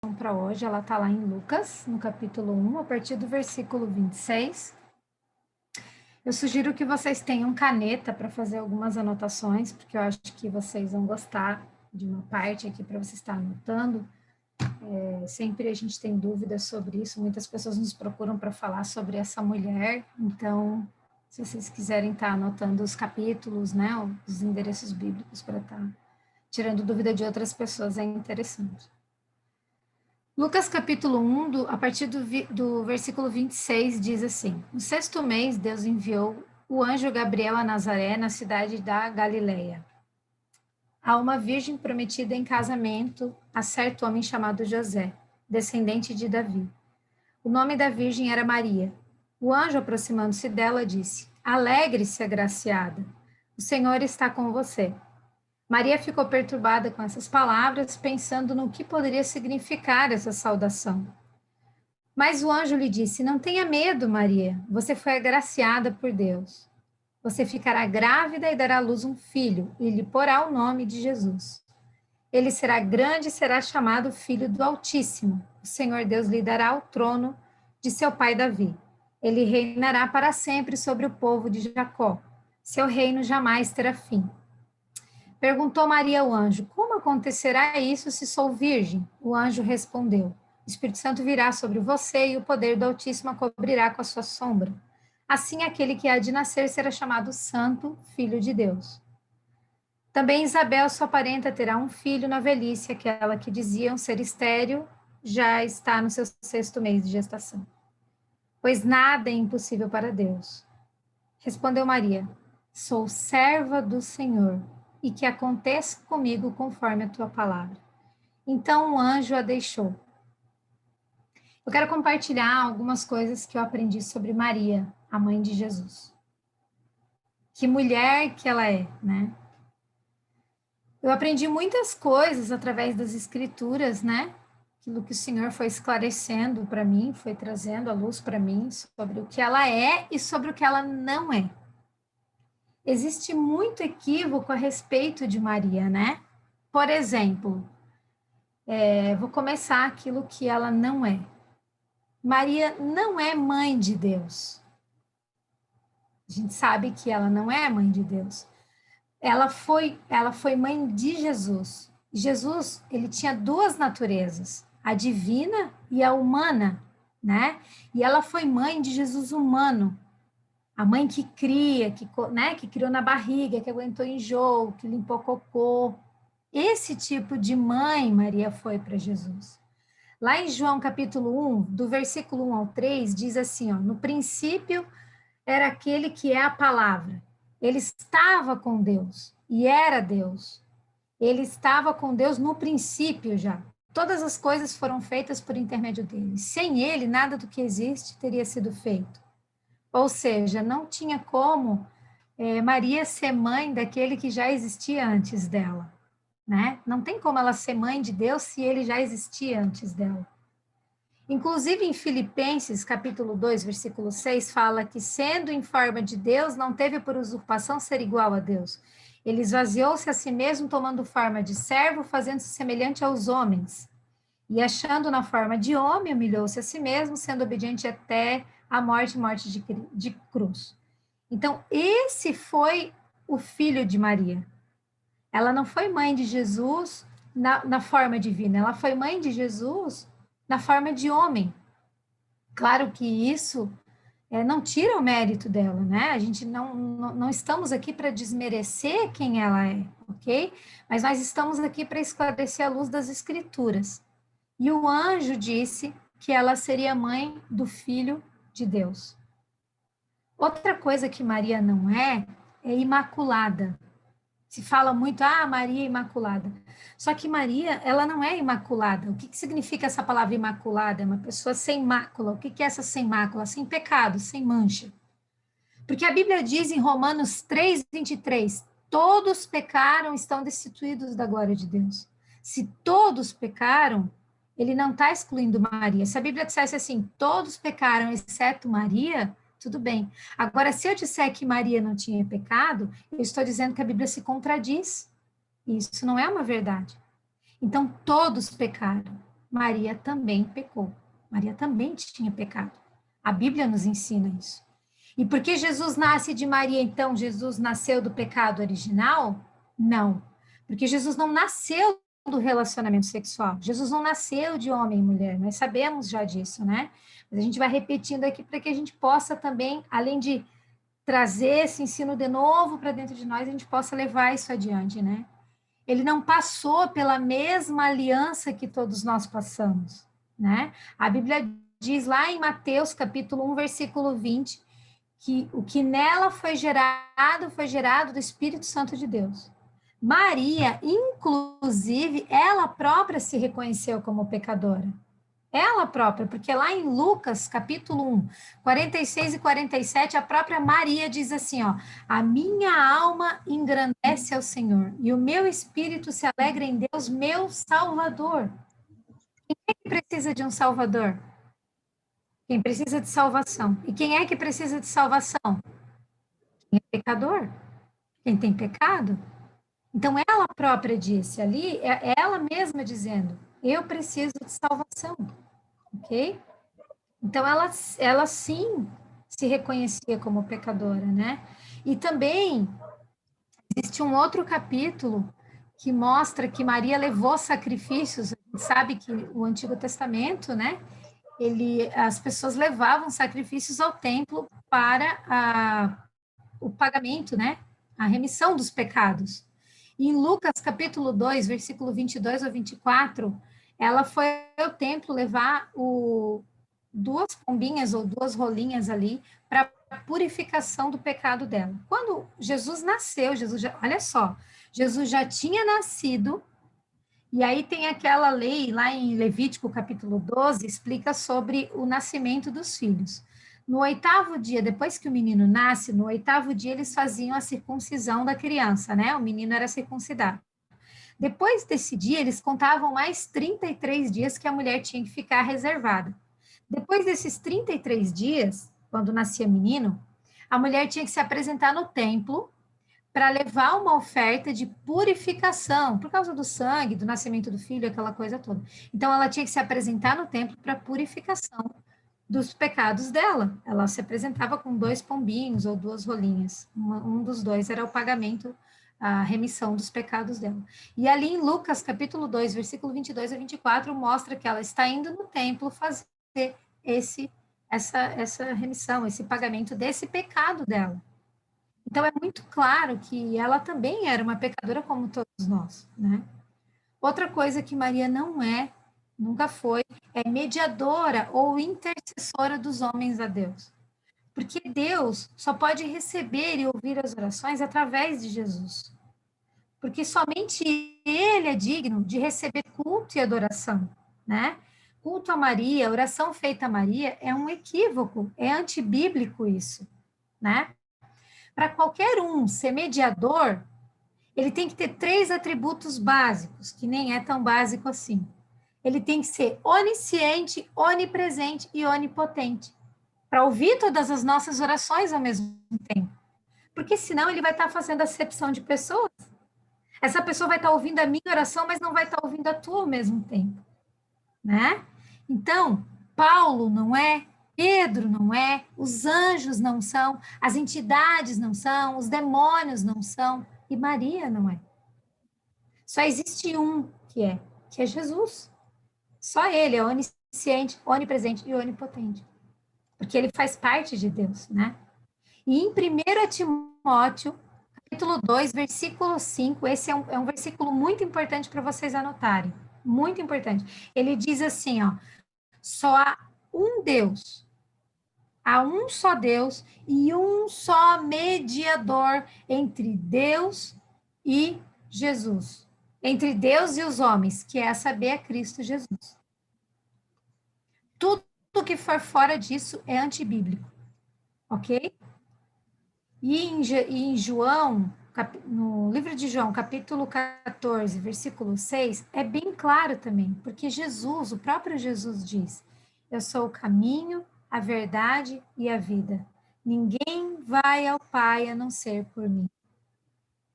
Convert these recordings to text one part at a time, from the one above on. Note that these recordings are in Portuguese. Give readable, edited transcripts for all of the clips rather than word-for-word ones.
Para hoje, ela está lá em Lucas, no capítulo 1, a partir do versículo 26. Eu sugiro que vocês tenham caneta para fazer algumas anotações, porque eu acho que vocês vão gostar de uma parte aqui para você estar anotando. Sempre a gente tem dúvidas sobre isso, muitas pessoas nos procuram para falar sobre essa mulher, então, se vocês quiserem estar anotando os capítulos, né, os endereços bíblicos para estar tirando dúvida de outras pessoas, é interessante. Lucas capítulo 1, a partir do versículo 26, diz assim: No sexto mês, Deus enviou o anjo Gabriel a Nazaré, na cidade da Galileia, a uma virgem prometida em casamento a certo homem chamado José, descendente de Davi. O nome da virgem era Maria. O anjo, aproximando-se dela, disse: Alegre-se, agraciada, o Senhor está com você. Maria ficou perturbada com essas palavras, pensando no que poderia significar essa saudação. Mas o anjo lhe disse: Não tenha medo, Maria, você foi agraciada por Deus. Você ficará grávida e dará à luz um filho, e lhe porá o nome de Jesus. Ele será grande e será chamado Filho do Altíssimo. O Senhor Deus lhe dará o trono de seu pai Davi. Ele reinará para sempre sobre o povo de Jacó. Seu reino jamais terá fim. Perguntou Maria ao anjo: Como acontecerá isso se sou virgem? O anjo respondeu: O Espírito Santo virá sobre você e o poder do Altíssimo a cobrirá com a sua sombra. Assim, aquele que há de nascer será chamado Santo, Filho de Deus. Também Isabel, sua parenta, terá um filho na velhice, aquela que diziam ser estéril, já está no seu sexto mês de gestação. Pois nada é impossível para Deus. Respondeu Maria: Sou serva do Senhor, e que aconteça comigo conforme a tua palavra. Então o anjo a deixou. Eu quero compartilhar algumas coisas que eu aprendi sobre Maria, a mãe de Jesus. Que mulher que ela é, né? Eu aprendi muitas coisas através das escrituras, né? Aquilo que o Senhor foi esclarecendo para mim, foi trazendo a luz para mim sobre o que ela é e sobre o que ela não é. Existe muito equívoco a respeito de Maria, né? Por exemplo, vou começar aquilo que ela não é. Maria não é mãe de Deus. A gente sabe que ela não é mãe de Deus. Ela foi mãe de Jesus. Jesus, ele tinha duas naturezas, a divina e a humana, né? E ela foi mãe de Jesus humano. A mãe que cria, né, que criou na barriga, que aguentou enjoo, que limpou cocô. Esse tipo de mãe Maria foi para Jesus. Lá em João capítulo 1, do versículo 1 ao 3, diz assim, ó, no princípio era aquele que é a palavra. Ele estava com Deus e era Deus. Ele estava com Deus no princípio já. Todas as coisas foram feitas por intermédio dele. Sem ele, nada do que existe teria sido feito. Ou seja, não tinha como Maria ser mãe daquele que já existia antes dela, né? Não tem como ela ser mãe de Deus se ele já existia antes dela. Inclusive em Filipenses, capítulo 2, versículo 6, fala que sendo em forma de Deus, não teve por usurpação ser igual a Deus. Ele esvaziou-se a si mesmo, tomando forma de servo, fazendo-se semelhante aos homens. E achando na forma de homem, humilhou-se a si mesmo, sendo obediente até a morte de cruz. Então, esse foi o filho de Maria. Ela não foi mãe de Jesus na forma divina, ela foi mãe de Jesus na forma de homem. Claro que isso não tira o mérito dela, né? A gente não estamos aqui para desmerecer quem ela é, ok? Mas nós estamos aqui para esclarecer a luz das Escrituras. E o anjo disse que ela seria mãe do Filho de Deus. Outra coisa que Maria não é imaculada. Se fala muito, Maria é imaculada. Só que Maria, ela não é imaculada. O que significa essa palavra imaculada? É uma pessoa sem mácula. O que é essa sem mácula? Sem pecado, sem mancha. Porque a Bíblia diz em Romanos 3, 23, todos pecaram, estão destituídos da glória de Deus. Se todos pecaram, ele não está excluindo Maria. Se a Bíblia dissesse assim, todos pecaram, exceto Maria, tudo bem. Agora, se eu disser que Maria não tinha pecado, eu estou dizendo que a Bíblia se contradiz. Isso não é uma verdade. Então, todos pecaram. Maria também pecou. Maria também tinha pecado. A Bíblia nos ensina isso. E porque Jesus nasce de Maria, então Jesus nasceu do pecado original? Não. Porque Jesus não nasceu do relacionamento sexual. Jesus não nasceu de homem e mulher. Nós sabemos já disso, né? Mas a gente vai repetindo aqui para que a gente possa também, além de trazer esse ensino de novo para dentro de nós, a gente possa levar isso adiante, né? Ele não passou pela mesma aliança que todos nós passamos, né? A Bíblia diz lá em Mateus, capítulo 1, versículo 20, que o que nela foi gerado do Espírito Santo de Deus. Maria, inclusive, ela própria se reconheceu como pecadora. Ela própria, porque lá em Lucas, capítulo 1, 46 e 47, a própria Maria diz assim, ó, a minha alma engrandece ao Senhor, e o meu espírito se alegra em Deus, meu Salvador. Quem é que precisa de um Salvador? Quem precisa de salvação. E quem é que precisa de salvação? Quem é pecador? Quem tem pecado? Então, ela própria disse ali, é ela mesma dizendo, eu preciso de salvação, ok? Então, ela sim se reconhecia como pecadora, né? E também existe um outro capítulo que mostra que Maria levou sacrifícios. A gente sabe que o Antigo Testamento, né? As pessoas levavam sacrifícios ao templo para o pagamento, né? A remissão dos pecados. E em Lucas, capítulo 2, versículo 22 a 24, ela foi ao templo levar duas pombinhas ou duas rolinhas ali para a purificação do pecado dela. Quando Jesus nasceu, olha só, Jesus já tinha nascido, e aí tem aquela lei lá em Levítico capítulo 12, explica sobre o nascimento dos filhos. No oitavo dia, depois que o menino nasce, no oitavo dia eles faziam a circuncisão da criança, né? O menino era circuncidado. Depois desse dia, eles contavam mais 33 dias que a mulher tinha que ficar reservada. Depois desses 33 dias, quando nascia menino, a mulher tinha que se apresentar no templo para levar uma oferta de purificação, por causa do sangue, do nascimento do filho, aquela coisa toda. Então, ela tinha que se apresentar no templo para purificação dos pecados dela. Ela se apresentava com 2 pombinhos ou 2 rolinhas. Um dos dois era o pagamento, a remissão dos pecados dela. E ali em Lucas, capítulo 2, versículo 22 a 24, mostra que ela está indo no templo fazer essa remissão, esse pagamento desse pecado dela. Então, é muito claro que ela também era uma pecadora como todos nós, né? Outra coisa que Maria não é, nunca foi, é mediadora ou intercessora dos homens a Deus. Porque Deus só pode receber e ouvir as orações através de Jesus. Porque somente Ele é digno de receber culto e adoração, né? Culto a Maria, oração feita a Maria é um equívoco, é antibíblico isso, né? Para qualquer um ser mediador, ele tem que ter 3 atributos básicos, que nem é tão básico assim. Ele tem que ser onisciente, onipresente e onipotente, para ouvir todas as nossas orações ao mesmo tempo. Porque senão ele vai estar fazendo acepção de pessoas. Essa pessoa vai estar ouvindo a minha oração, mas não vai estar ouvindo a tua ao mesmo tempo, né? Então, Paulo não é, Pedro não é, os anjos não são, as entidades não são, os demônios não são, e Maria não é. Só existe um que é Jesus. Só ele é onisciente, onipresente e onipotente. Porque ele faz parte de Deus, né? E em 1 Timóteo, capítulo 2, versículo 5, esse é um versículo muito importante para vocês anotarem. Muito importante. Ele diz assim, ó, só há um Deus, há um só Deus e um só mediador entre Deus e Jesus. Entre Deus e os homens, que é saber a Cristo Jesus. Tudo que for fora disso é antibíblico, ok? E em João, no livro de João, capítulo 14, versículo 6, é bem claro também, porque Jesus, o próprio Jesus diz: eu sou o caminho, a verdade e a vida. Ninguém vai ao Pai a não ser por mim.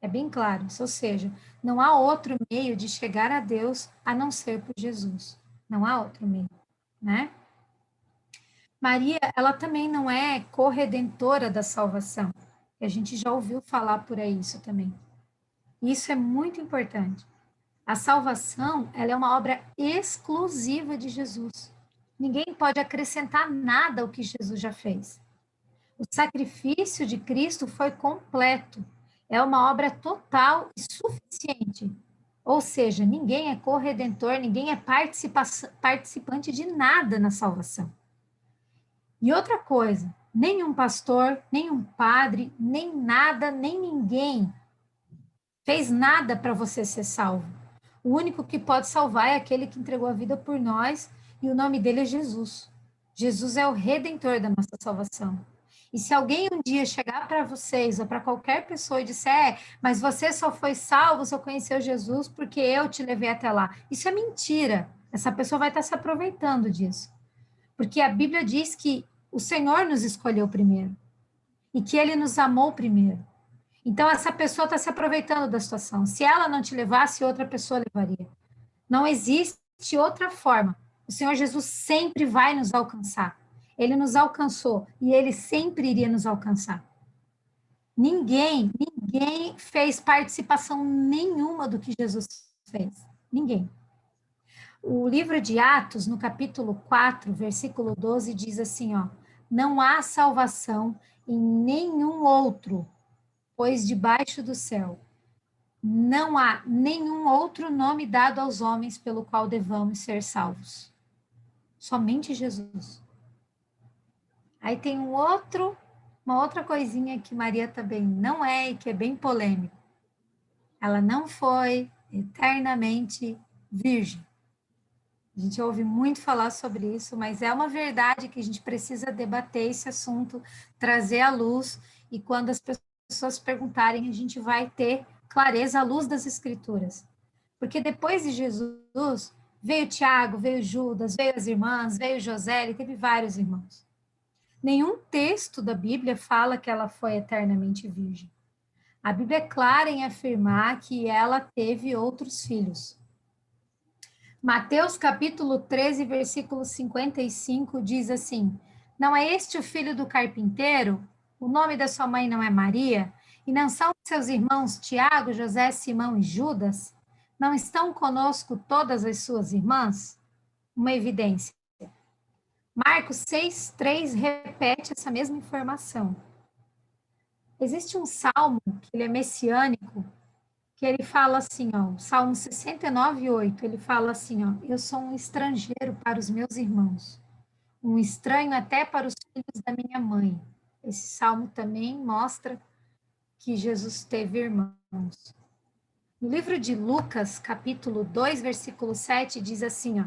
É bem claro, ou seja, não há outro meio de chegar a Deus a não ser por Jesus. não há outro meio, né? Maria, ela também não é corredentora da salvação. A gente já ouviu falar por aí isso também. Isso é muito importante. A salvação, ela é uma obra exclusiva de Jesus. Ninguém pode acrescentar nada ao que Jesus já fez. O sacrifício de Cristo foi completo. É uma obra total e suficiente. Ou seja, ninguém é corredentor, ninguém é participante de nada na salvação. E outra coisa, nenhum pastor, nenhum padre, nem nada, nem ninguém fez nada para você ser salvo. O único que pode salvar é aquele que entregou a vida por nós, e o nome dele é Jesus. Jesus é o redentor da nossa salvação. E se alguém um dia chegar para vocês ou para qualquer pessoa e disser, mas você só foi salvo, só conheceu Jesus porque eu te levei até lá. Isso é mentira. Essa pessoa vai estar se aproveitando disso. Porque a Bíblia diz que o Senhor nos escolheu primeiro e que ele nos amou primeiro. Então, essa pessoa está se aproveitando da situação. Se ela não te levasse, outra pessoa levaria. Não existe outra forma. O Senhor Jesus sempre vai nos alcançar. Ele nos alcançou e ele sempre iria nos alcançar. Ninguém fez participação nenhuma do que Jesus fez. Ninguém. O livro de Atos, no capítulo 4, versículo 12, diz assim, ó: não há salvação em nenhum outro, pois debaixo do céu não há nenhum outro nome dado aos homens pelo qual devamos ser salvos. Somente Jesus. Aí tem uma outra coisinha que Maria também não é e que é bem polêmico. Ela não foi eternamente virgem. A gente ouve muito falar sobre isso, mas é uma verdade que a gente precisa debater esse assunto, trazer à luz, e quando as pessoas perguntarem, a gente vai ter clareza à luz das Escrituras. Porque depois de Jesus, veio Tiago, veio Judas, veio as irmãs, veio José, ele teve vários irmãos. Nenhum texto da Bíblia fala que ela foi eternamente virgem. A Bíblia é clara em afirmar que ela teve outros filhos. Mateus capítulo 13, versículo 55 diz assim: não é este o filho do carpinteiro? O nome da sua mãe não é Maria? E não são seus irmãos Tiago, José, Simão e Judas? Não estão conosco todas as suas irmãs? Uma evidência. Marcos 6, 3 repete essa mesma informação. Existe um salmo, que ele é messiânico, que ele fala assim, ó, Salmo 69, 8, ele fala assim, ó: eu sou um estrangeiro para os meus irmãos, um estranho até para os filhos da minha mãe. Esse salmo também mostra que Jesus teve irmãos. No livro de Lucas, capítulo 2, versículo 7, diz assim, ó: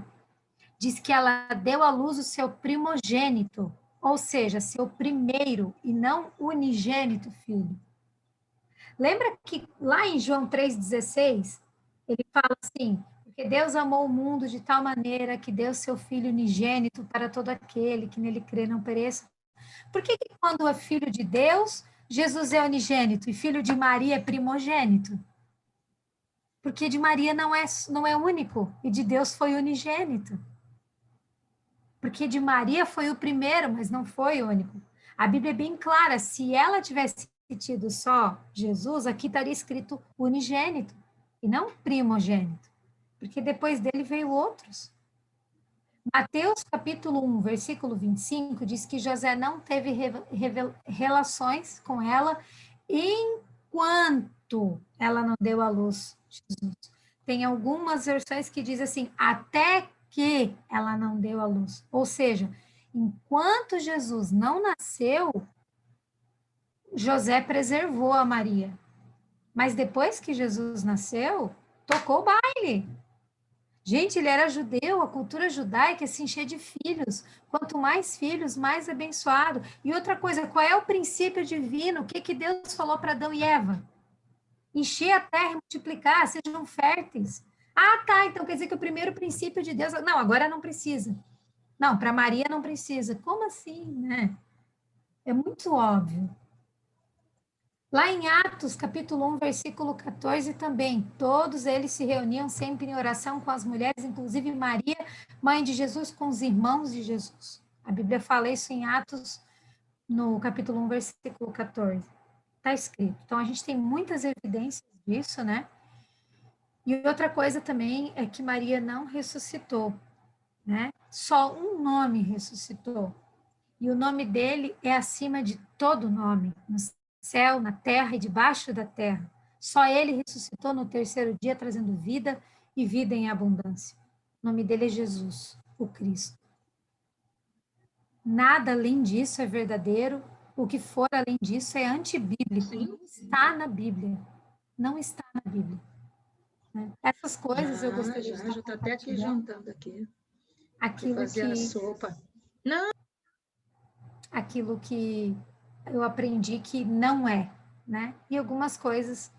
diz que ela deu à luz o seu primogênito, ou seja, seu primeiro e não unigênito filho. Lembra que lá em João 3,16, ele fala assim: porque Deus amou o mundo de tal maneira que deu seu Filho unigênito para todo aquele que nele crê não pereça. Por que quando é filho de Deus, Jesus é unigênito e filho de Maria é primogênito? Porque de Maria não é único e de Deus foi unigênito. Porque de Maria foi o primeiro, mas não foi o único. A Bíblia é bem clara, se ela tivesse tido só Jesus, aqui estaria escrito unigênito, e não primogênito, porque depois dele veio outros. Mateus capítulo 1, versículo 25, diz que José não teve relações com ela enquanto ela não deu à luz Jesus. Tem algumas versões que diz assim, até que ela não deu à luz. Ou seja, enquanto Jesus não nasceu, José preservou a Maria. Mas depois que Jesus nasceu, tocou o baile. Gente, ele era judeu, a cultura judaica é se encher de filhos. Quanto mais filhos, mais abençoado. E outra coisa, qual é o princípio divino? O que Deus falou para Adão e Eva? Encher a terra e multiplicar, sejam férteis. Ah, tá, então quer dizer que o primeiro princípio de Deus... Não, agora não precisa. Não, para Maria não precisa. Como assim, né? É muito óbvio. Lá em Atos, capítulo 1, versículo 14 também, todos eles se reuniam sempre em oração com as mulheres, inclusive Maria, mãe de Jesus, com os irmãos de Jesus. A Bíblia fala isso em Atos, no capítulo 1, versículo 14. Está escrito. Então, a gente tem muitas evidências disso, né? E outra coisa também é que Maria não ressuscitou, né? Só um nome ressuscitou. E o nome dele é acima de todo nome, no céu, na terra e debaixo da terra. Só ele ressuscitou no terceiro dia, trazendo vida e vida em abundância. O nome dele é Jesus, o Cristo. Nada além disso é verdadeiro. O que for além disso é antibíblico. Não está na Bíblia. Não está na Bíblia. Né? Essas coisas eu gostaria de estar Já está até aqui compartilhando. juntando aqui. Para Aquilo fazer a que, sopa. Não. aquilo que eu aprendi que não é, né? E algumas coisas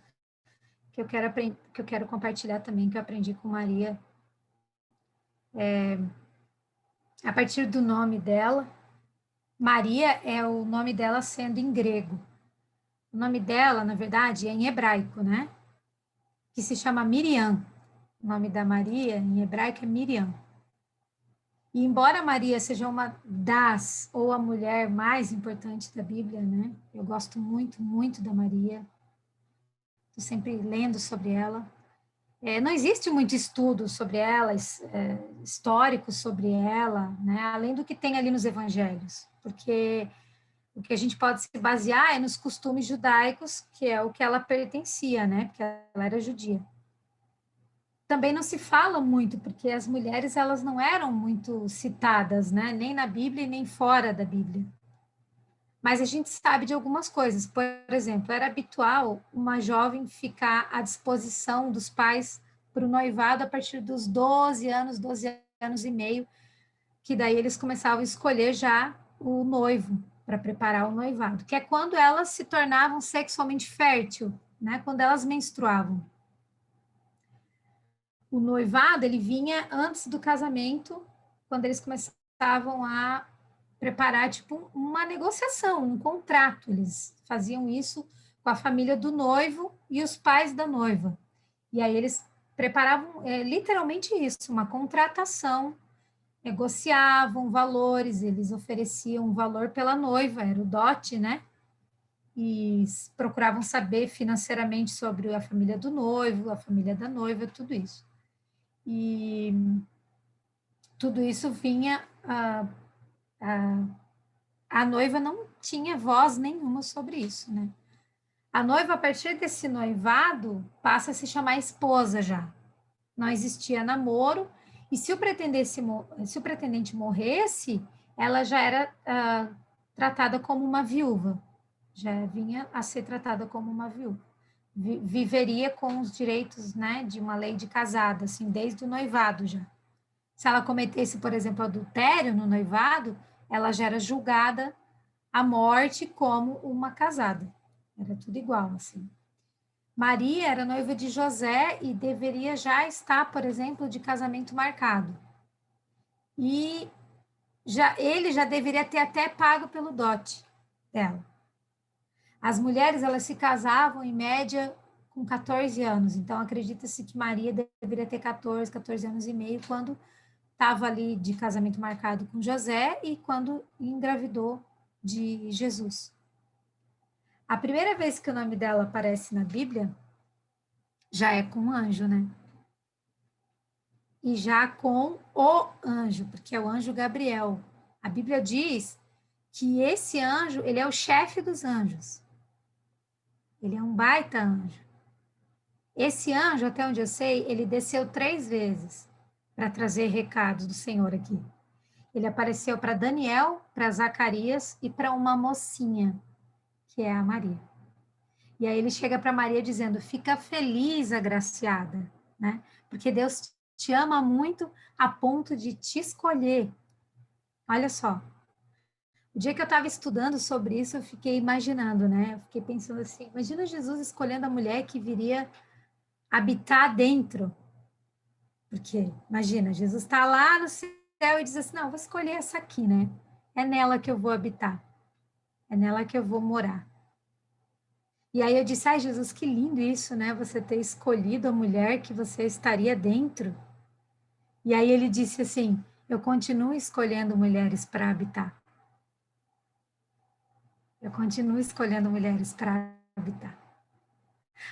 que eu quero compartilhar também, que eu aprendi com Maria, a partir do nome dela. Maria é o nome dela sendo em grego. O nome dela, na verdade, é em hebraico, né? Que se chama Miriam. O nome da Maria em hebraico é Miriam. E embora Maria seja uma das, ou a mulher mais importante da Bíblia, né? Eu gosto muito, muito da Maria. Estou sempre lendo sobre ela. Não existe muito estudo sobre ela, histórico sobre ela, né? Além do que tem ali nos evangelhos. Porque o que a gente pode se basear é nos costumes judaicos, que é o que ela pertencia, né? Porque ela era judia. Também não se fala muito, porque as mulheres elas não eram muito citadas, né? Nem na Bíblia e nem fora da Bíblia. Mas a gente sabe de algumas coisas. Por exemplo, era habitual uma jovem ficar à disposição dos pais para o noivado a partir dos 12 anos e meio, que daí eles começavam a escolher já o noivo para preparar o noivado, que é quando elas se tornavam sexualmente fértil, né? Quando elas menstruavam. O noivado, ele vinha antes do casamento, quando eles começavam a preparar, tipo, uma negociação, um contrato. Eles faziam isso com a família do noivo e os pais da noiva. E aí eles preparavam literalmente isso, uma contratação, negociavam valores, eles ofereciam um valor pela noiva, era o dote, né? E procuravam saber financeiramente sobre a família do noivo, a família da noiva, tudo isso. E tudo isso vinha, a noiva não tinha voz nenhuma sobre isso, né? A noiva, a partir desse noivado, passa a se chamar esposa já. Não existia namoro, e se o pretendente morresse, ela já era tratada como uma viúva, já vinha a ser tratada como uma viúva. Viveria com os direitos, né, de uma lei de casada, assim, desde o noivado já. Se ela cometesse, por exemplo, adultério no noivado, ela já era julgada à morte como uma casada. Era tudo igual, assim. Maria era noiva de José e deveria já estar, por exemplo, de casamento marcado. E ele já deveria ter até pago pelo dote dela. As mulheres, elas se casavam, em média, com 14 anos. Então, acredita-se que Maria deveria ter 14 anos e meio, quando estava ali de casamento marcado com José e quando engravidou de Jesus. A primeira vez que o nome dela aparece na Bíblia já é com um anjo, né? E já com o anjo, porque é o anjo Gabriel. A Bíblia diz que esse anjo, ele é o chefe dos anjos. Ele é um baita anjo. Esse anjo, até onde eu sei, ele desceu 3 vezes para trazer recados do Senhor aqui. Ele apareceu para Daniel, para Zacarias e para uma mocinha, que é a Maria. E aí ele chega para Maria dizendo: fica feliz, agraciada, né? Porque Deus te ama muito a ponto de te escolher. Olha só. O dia que eu estava estudando sobre isso, eu fiquei imaginando, né? Eu fiquei pensando assim: imagina Jesus escolhendo a mulher que viria habitar dentro. Porque, imagina, Jesus está lá no céu e diz assim: não, vou escolher essa aqui, né? É nela que eu vou habitar. É nela que eu vou morar. E aí eu disse, ai Jesus, que lindo isso, né? Você ter escolhido a mulher que você estaria dentro. E aí ele disse assim, eu continuo escolhendo mulheres para habitar. Eu continuo escolhendo mulheres para habitar.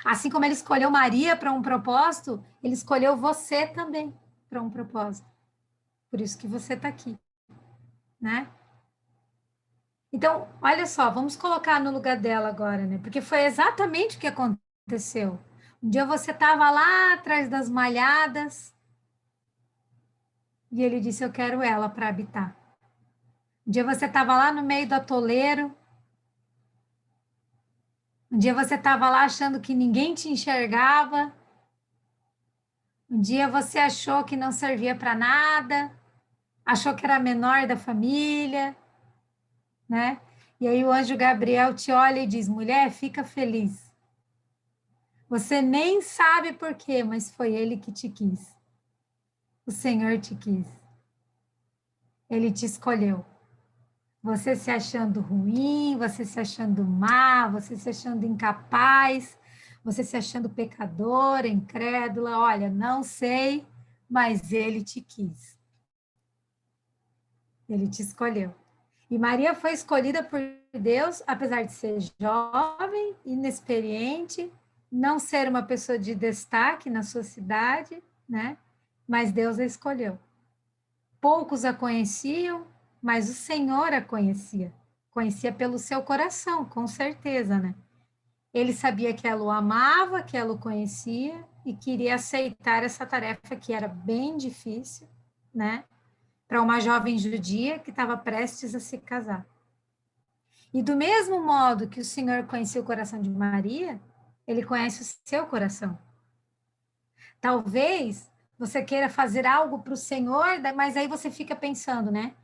Assim como ele escolheu Maria para um propósito, ele escolheu você também para um propósito. Por isso que você está aqui, né? Então, olha só, vamos colocar no lugar dela agora, né? Porque foi exatamente o que aconteceu. Um dia você estava lá atrás das malhadas e ele disse: eu quero ela para habitar. Um dia você estava lá no meio do atoleiro. Um dia você estava lá achando que ninguém te enxergava. Um dia você achou que não servia para nada, achou que era a menor da família, né? E aí o anjo Gabriel te olha e diz: mulher, fica feliz. Você nem sabe por quê, mas foi ele que te quis. O Senhor te quis. Ele te escolheu. Você se achando ruim, você se achando má, você se achando incapaz, você se achando pecadora, incrédula. Olha, não sei, mas ele te quis. Ele te escolheu. E Maria foi escolhida por Deus, apesar de ser jovem, inexperiente, não ser uma pessoa de destaque na sua cidade, né? Mas Deus a escolheu. Poucos a conheciam, mas o Senhor a conhecia. Conhecia pelo seu coração, com certeza, né? Ele sabia que ela o amava, que ela o conhecia e queria aceitar essa tarefa que era bem difícil, né? Para uma jovem judia que estava prestes a se casar. E do mesmo modo que o Senhor conhecia o coração de Maria, ele conhece o seu coração. Talvez você queira fazer algo para o Senhor, mas aí você fica pensando, né?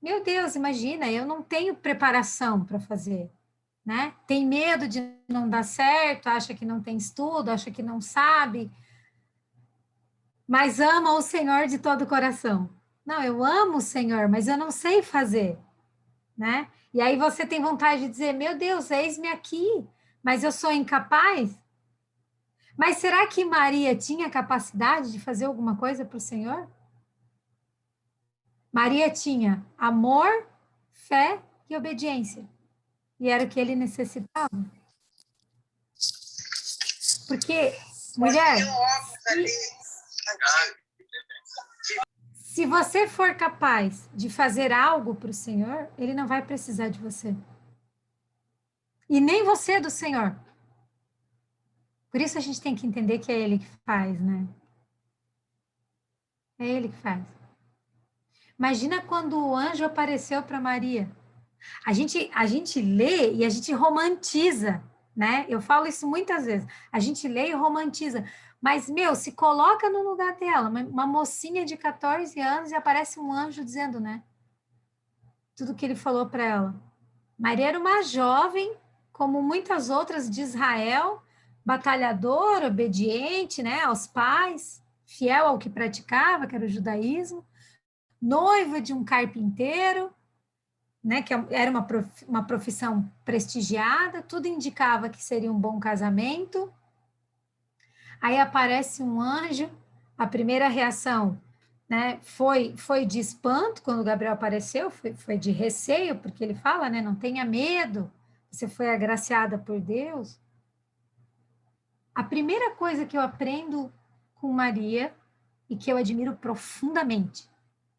Meu Deus, imagina, eu não tenho preparação para fazer, né? Tem medo de não dar certo, acha que não tem estudo, acha que não sabe, mas ama o Senhor de todo o coração. Não, eu amo o Senhor, mas eu não sei fazer, né? E aí você tem vontade de dizer, meu Deus, eis-me aqui, mas eu sou incapaz? Mas será que Maria tinha capacidade de fazer alguma coisa para o Senhor? Maria tinha amor, fé e obediência. E era o que ele necessitava. Porque, mulher, se você for capaz de fazer algo para o Senhor, ele não vai precisar de você. E nem você do Senhor. Por isso a gente tem que entender que é ele que faz, né? É ele que faz. Imagina quando o anjo apareceu para Maria. A gente lê e a gente romantiza, né? Eu falo isso muitas vezes. A gente lê e romantiza. Mas, meu, se coloca no lugar dela, uma mocinha de 14 anos e aparece um anjo dizendo, né? Tudo que ele falou para ela. Maria era uma jovem, como muitas outras de Israel, batalhadora, obediente, né, aos pais, fiel ao que praticava, que era o judaísmo, noiva de um carpinteiro, né, que era uma profissão prestigiada, tudo indicava que seria um bom casamento. Aí aparece um anjo, a primeira reação, né, foi de espanto quando Gabriel apareceu, foi de receio, porque ele fala, né, não tenha medo, você foi agraciada por Deus. A primeira coisa que eu aprendo com Maria e que eu admiro profundamente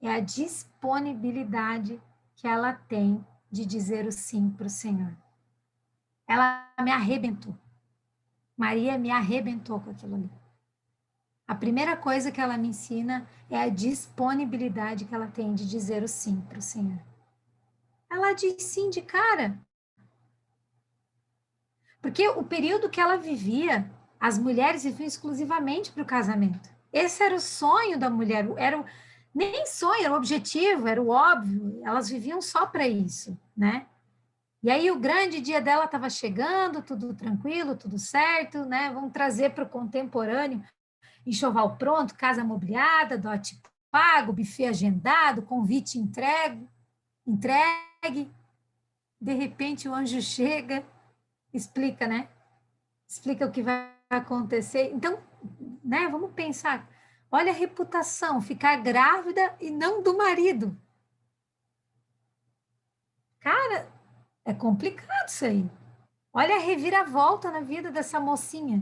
é a disponibilidade que ela tem de dizer o sim para o Senhor. Ela me arrebentou. Maria me arrebentou com aquilo ali. A primeira coisa que ela me ensina é a disponibilidade que ela tem de dizer o sim para o Senhor. Ela diz sim de cara. Porque o período que ela vivia, as mulheres viviam exclusivamente para o casamento. Esse era o sonho da mulher, nem sonho, era o objetivo, era o óbvio. Elas viviam só para isso, né? E aí o grande dia dela estava chegando, tudo tranquilo, tudo certo, né? Vamos trazer para o contemporâneo, enxoval pronto, casa mobiliada, dote pago, buffet agendado, convite entregue. De repente o anjo chega, explica, né? explica o que vai acontecer. Então, né, vamos pensar. Olha a reputação, ficar grávida e não do marido. Cara, é complicado isso aí. Olha a reviravolta na vida dessa mocinha.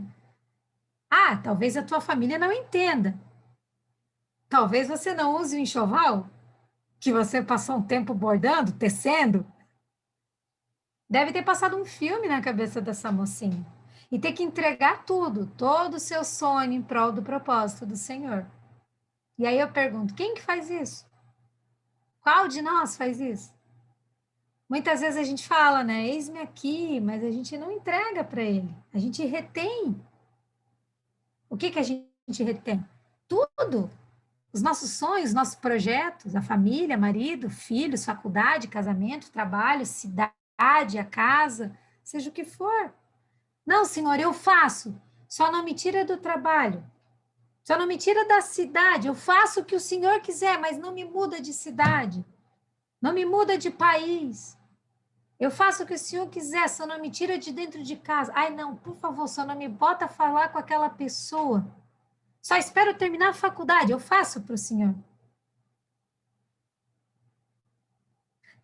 Ah, talvez a tua família não entenda. Talvez você não use o enxoval que você passou um tempo bordando, tecendo. Deve ter passado um filme na cabeça dessa mocinha. E ter que entregar tudo, todo o seu sonho em prol do propósito do Senhor. E aí eu pergunto, quem que faz isso? Qual de nós faz isso? Muitas vezes a gente fala, né? Eis-me aqui, mas a gente não entrega para ele. A gente retém. O que que a gente retém? Tudo. Os nossos sonhos, nossos projetos, a família, marido, filhos, faculdade, casamento, trabalho, cidade, a casa, seja o que for. Não, Senhor, eu faço. Só não me tira do trabalho. Só não me tira da cidade. Eu faço o que o Senhor quiser, mas não me muda de cidade. Não me muda de país. Eu faço o que o Senhor quiser, só não me tira de dentro de casa. Ai, não, por favor, só não me bota a falar com aquela pessoa. Só espero terminar a faculdade, eu faço para o Senhor.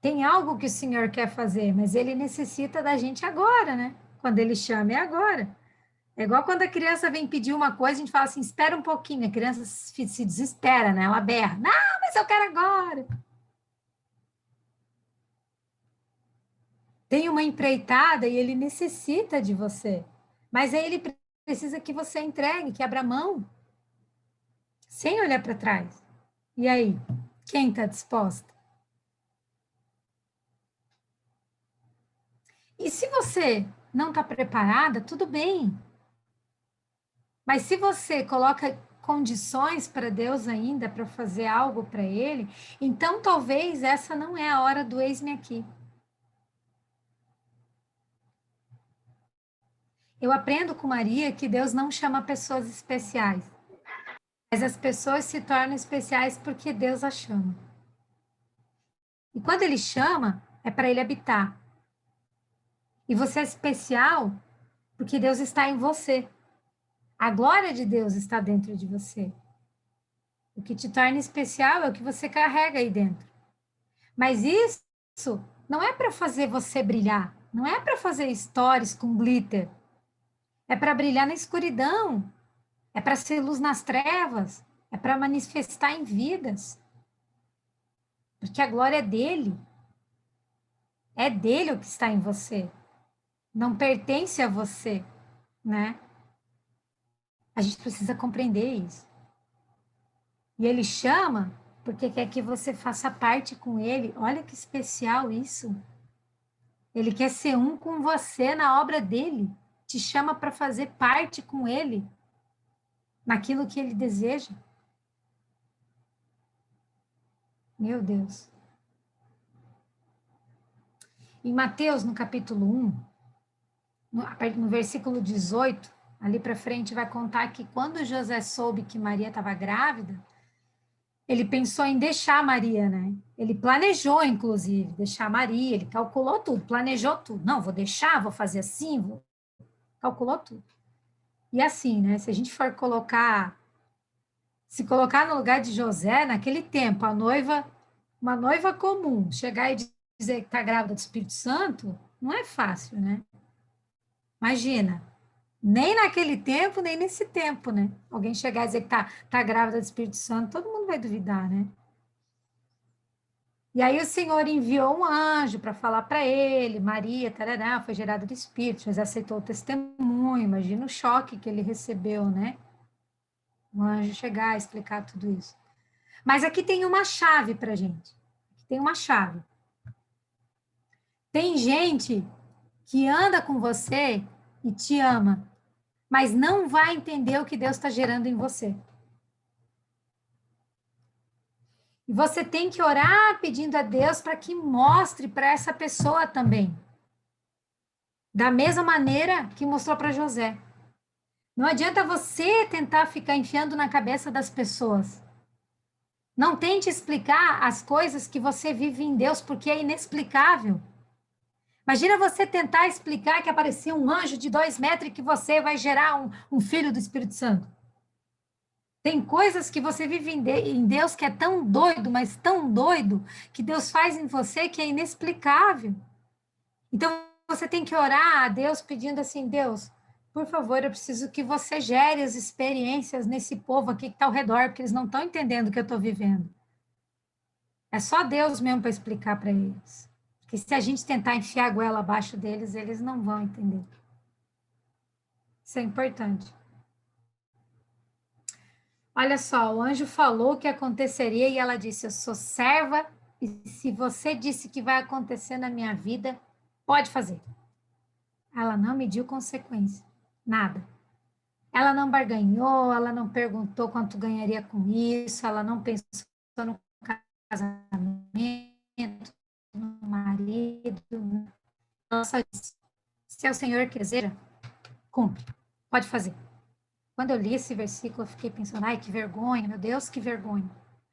Tem algo que o Senhor quer fazer, mas ele necessita da gente agora, né? Quando ele chama, é agora. É igual quando a criança vem pedir uma coisa, a gente fala assim, espera um pouquinho. A criança se desespera, né? Ela berra, não, mas eu quero agora. Tem uma empreitada e ele necessita de você. Mas aí ele precisa que você entregue, que abra mão, sem olhar para trás. E aí, quem está disposta? E se você não está preparada, tudo bem. Mas se você coloca condições para Deus ainda, para fazer algo para Ele, então talvez essa não é a hora do eis-me aqui. Eu aprendo com Maria que Deus não chama pessoas especiais, mas as pessoas se tornam especiais porque Deus as chama. E quando Ele chama, é para Ele habitar. E você é especial porque Deus está em você. A glória de Deus está dentro de você. O que te torna especial é o que você carrega aí dentro. Mas isso não é para fazer você brilhar, não é para fazer stories com glitter. É para brilhar na escuridão, é para ser luz nas trevas, é para manifestar em vidas. Porque a glória é dele. É dele o que está em você. Não pertence a você, né? A gente precisa compreender isso. E ele chama porque quer que você faça parte com ele. Olha que especial isso. Ele quer ser um com você na obra dele. Te chama para fazer parte com ele naquilo que ele deseja. Meu Deus. Em Mateus, no capítulo 1, no versículo 18, ali para frente vai contar que quando José soube que Maria estava grávida, ele pensou em deixar Maria, né? Ele planejou, inclusive, deixar Maria, ele calculou tudo, planejou tudo. Não, vou deixar, vou fazer assim, calculou tudo. E assim, né? Se a gente for se colocar no lugar de José, naquele tempo, uma noiva comum, chegar e dizer que está grávida do Espírito Santo, não é fácil, né? Imagina, nem naquele tempo, nem nesse tempo, né? Alguém chegar e dizer que tá grávida do Espírito Santo, todo mundo vai duvidar, né? E aí o Senhor enviou um anjo para falar para ele, Maria, tarará, foi gerada do Espírito, José aceitou o testemunho, imagina o choque que ele recebeu, né? O anjo chegar e explicar tudo isso. Mas aqui tem uma chave para gente. Aqui tem uma chave. Tem gente que anda com você e te ama, mas não vai entender o que Deus está gerando em você. E você tem que orar pedindo a Deus para que mostre para essa pessoa também. Da mesma maneira que mostrou para José. Não adianta você tentar ficar enfiando na cabeça das pessoas. Não tente explicar as coisas que você vive em Deus, porque é inexplicável. Imagina você tentar explicar que apareceu um anjo de 2 metros e que você vai gerar um filho do Espírito Santo. Tem coisas que você vive em Deus que é tão doido, mas tão doido, que Deus faz em você que é inexplicável. Então, você tem que orar a Deus pedindo assim, Deus, por favor, eu preciso que você gere as experiências nesse povo aqui que está ao redor, porque eles não estão entendendo o que eu estou vivendo. É só Deus mesmo para explicar para eles. Porque se a gente tentar enfiar a goela abaixo deles, eles não vão entender. Isso é importante. Olha só, o anjo falou o que aconteceria e ela disse: eu sou serva e se você disse que vai acontecer na minha vida, pode fazer. Ela não mediu consequência, nada. Ela não barganhou, ela não perguntou quanto ganharia com isso, ela não pensou no casamento, no marido. Ela só disse: se é o Senhor que deseja, cumpre, pode fazer. Quando eu li esse versículo, eu fiquei pensando, ai, que vergonha, meu Deus, que vergonha.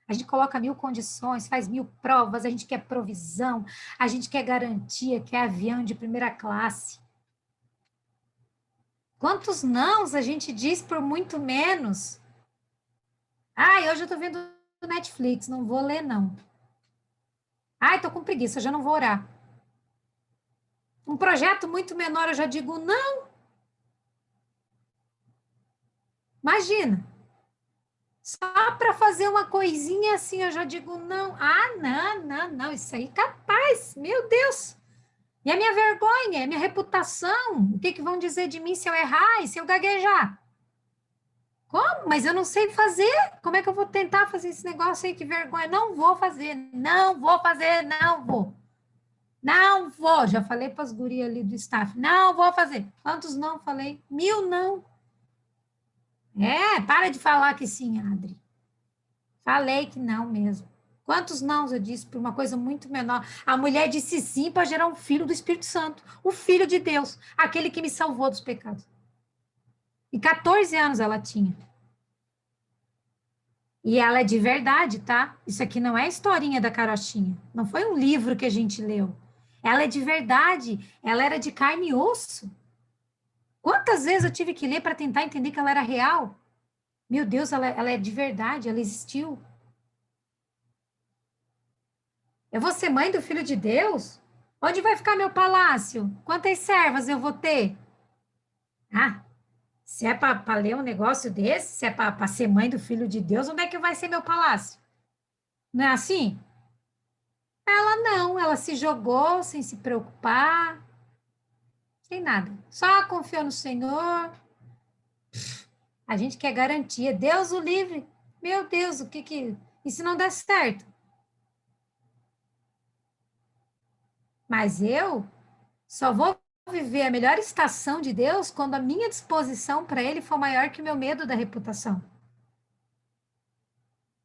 A gente coloca 1000 condições, faz 1000 provas, a gente quer provisão, a gente quer garantia, quer avião de primeira classe. Quantos nãos a gente diz por muito menos? Ai, hoje eu tô vendo Netflix, não vou ler, não. Ai, tô com preguiça, já não vou orar. Um projeto muito menor, eu já digo não. Imagina. Só para fazer uma coisinha assim, eu já digo não. Ah, não, não, não, isso aí capaz, meu Deus. E a minha vergonha, a minha reputação, o que que vão dizer de mim se eu errar e se eu gaguejar? Como? Mas eu não sei fazer. Como é que eu vou tentar fazer esse negócio aí? Que vergonha. Não vou fazer, não vou fazer, não vou. Não vou. Já falei para as gurias ali do staff. Não vou fazer. Quantos não falei? 1000 não. É, para de falar que sim, Adri. Falei que não mesmo. Quantos nãos eu disse por uma coisa muito menor? A mulher disse sim para gerar um filho do Espírito Santo, o filho de Deus, aquele que me salvou dos pecados. E 14 anos ela tinha. E ela é de verdade, tá? Isso aqui não é historinha da carochinha. Não foi um livro que a gente leu. Ela é de verdade. Ela era de carne e osso. Quantas vezes eu tive que ler para tentar entender que ela era real? Meu Deus, ela é de verdade, ela existiu. Eu vou ser mãe do filho de Deus? Onde vai ficar meu palácio? Quantas servas eu vou ter? Ah, se é para ler um negócio desse, se é para ser mãe do filho de Deus, onde é que vai ser meu palácio? Não é assim? Ela não, ela se jogou sem se preocupar, sem nada. Só confiou no Senhor. A gente quer garantia. Deus o livre. Meu Deus, o que que. E se não der certo? Mas eu só vou viver a melhor estação de Deus quando a minha disposição para Ele for maior que o meu medo da reputação.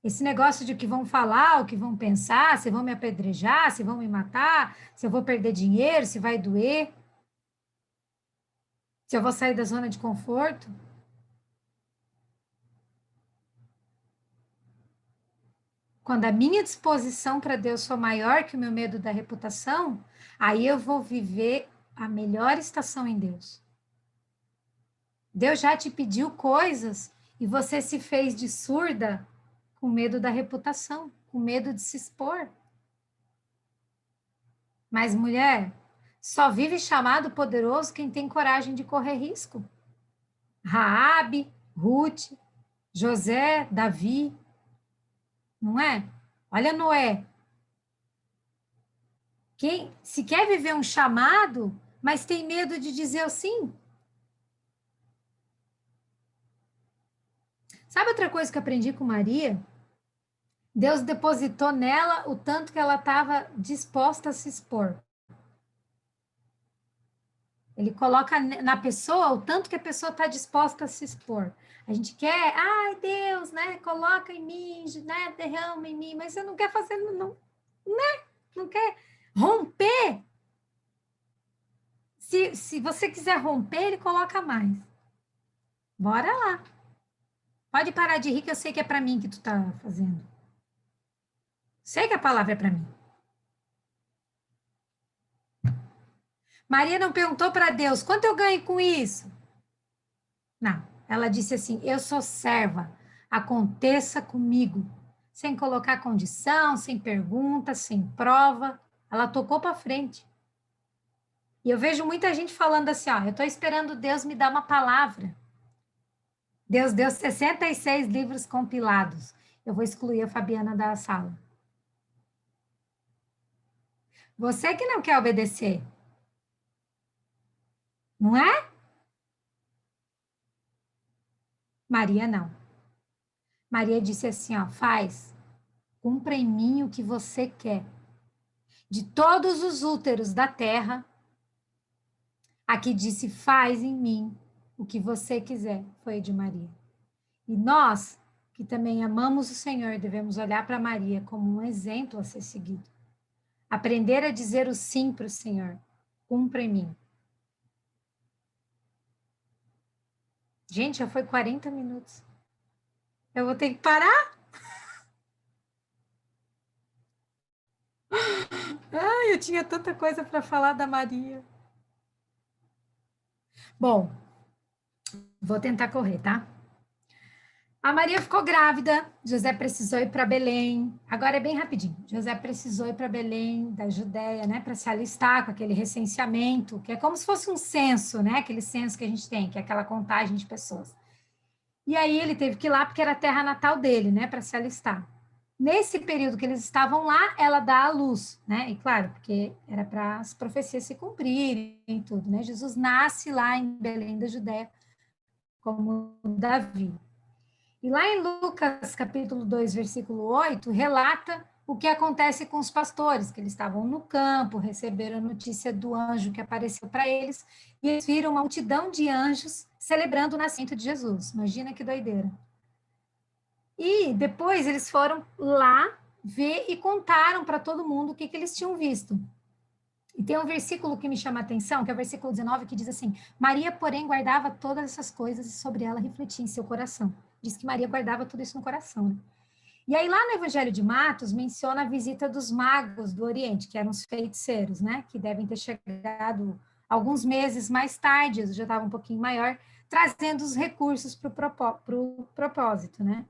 Esse negócio de que vão falar, o que vão pensar, se vão me apedrejar, se vão me matar, se eu vou perder dinheiro, se vai doer, se eu vou sair da zona de conforto. Quando a minha disposição para Deus for maior que o meu medo da reputação, aí eu vou viver a melhor estação em Deus. Deus já te pediu coisas e você se fez de surda com medo da reputação, com medo de se expor. Mas, mulher, só vive chamado poderoso quem tem coragem de correr risco. Raabe, Ruth, José, Davi, não é? Olha Noé. Quem se quer viver um chamado, mas tem medo de dizer o sim. Sabe outra coisa que eu aprendi com Maria? Deus depositou nela o tanto que ela estava disposta a se expor. Ele coloca na pessoa o tanto que a pessoa está disposta a se expor. A gente quer, ai Deus, né? Coloca em mim, né? Derrama em mim, mas você não quer fazer, não, né? Não quer romper. Se você quiser romper, ele coloca mais. Bora lá. Pode parar de rir, que eu sei que é para mim que tu tá fazendo. Sei que a palavra é para mim. Maria não perguntou para Deus, quanto eu ganho com isso? Não, ela disse assim, eu sou serva, aconteça comigo. Sem colocar condição, sem pergunta, sem prova, ela tocou para frente. E eu vejo muita gente falando assim, ó, eu estou esperando Deus me dar uma palavra. Deus deu 66 livros compilados. Eu vou excluir a Fabiana da sala. Você que não quer obedecer. Não é? Maria não. Maria disse assim, ó, faz, cumpra em mim o que você quer. De todos os úteros da terra, aqui disse, faz em mim o que você quiser, foi de Maria. E nós, que também amamos o Senhor, devemos olhar para Maria como um exemplo a ser seguido. Aprender a dizer o sim para o Senhor. Cumpra em mim. Gente, já foi 40 minutos. Eu vou ter que parar? Ai, eu tinha tanta coisa para falar da Maria. Bom, vou tentar correr, tá? A Maria ficou grávida, José precisou ir para Belém. Agora é bem rapidinho. José precisou ir para Belém, da Judéia, né, para se alistar com aquele recenseamento, que é como se fosse um censo, né, aquele censo que a gente tem, que é aquela contagem de pessoas. E aí ele teve que ir lá porque era a terra natal dele, né, para se alistar. Nesse período que eles estavam lá, ela dá a luz, né? E claro, porque era para as profecias se cumprirem e tudo, né? Jesus nasce lá em Belém da Judéia, como Davi. E lá em Lucas, capítulo 2, versículo 8, relata o que acontece com os pastores, que eles estavam no campo, receberam a notícia do anjo que apareceu para eles, e eles viram uma multidão de anjos celebrando o nascimento de Jesus. Imagina que doideira. E depois eles foram lá ver e contaram para todo mundo o que eles tinham visto. E tem um versículo que me chama a atenção, que é o versículo 19, que diz assim: Maria, porém, guardava todas essas coisas e sobre ela refletia em seu coração. Diz que Maria guardava tudo isso no coração, né? E aí, lá no Evangelho de Marcos, menciona a visita dos magos do Oriente, que eram os feiticeiros, né? Que devem ter chegado alguns meses mais tarde, já estava um pouquinho maior, trazendo os recursos para o propósito, né?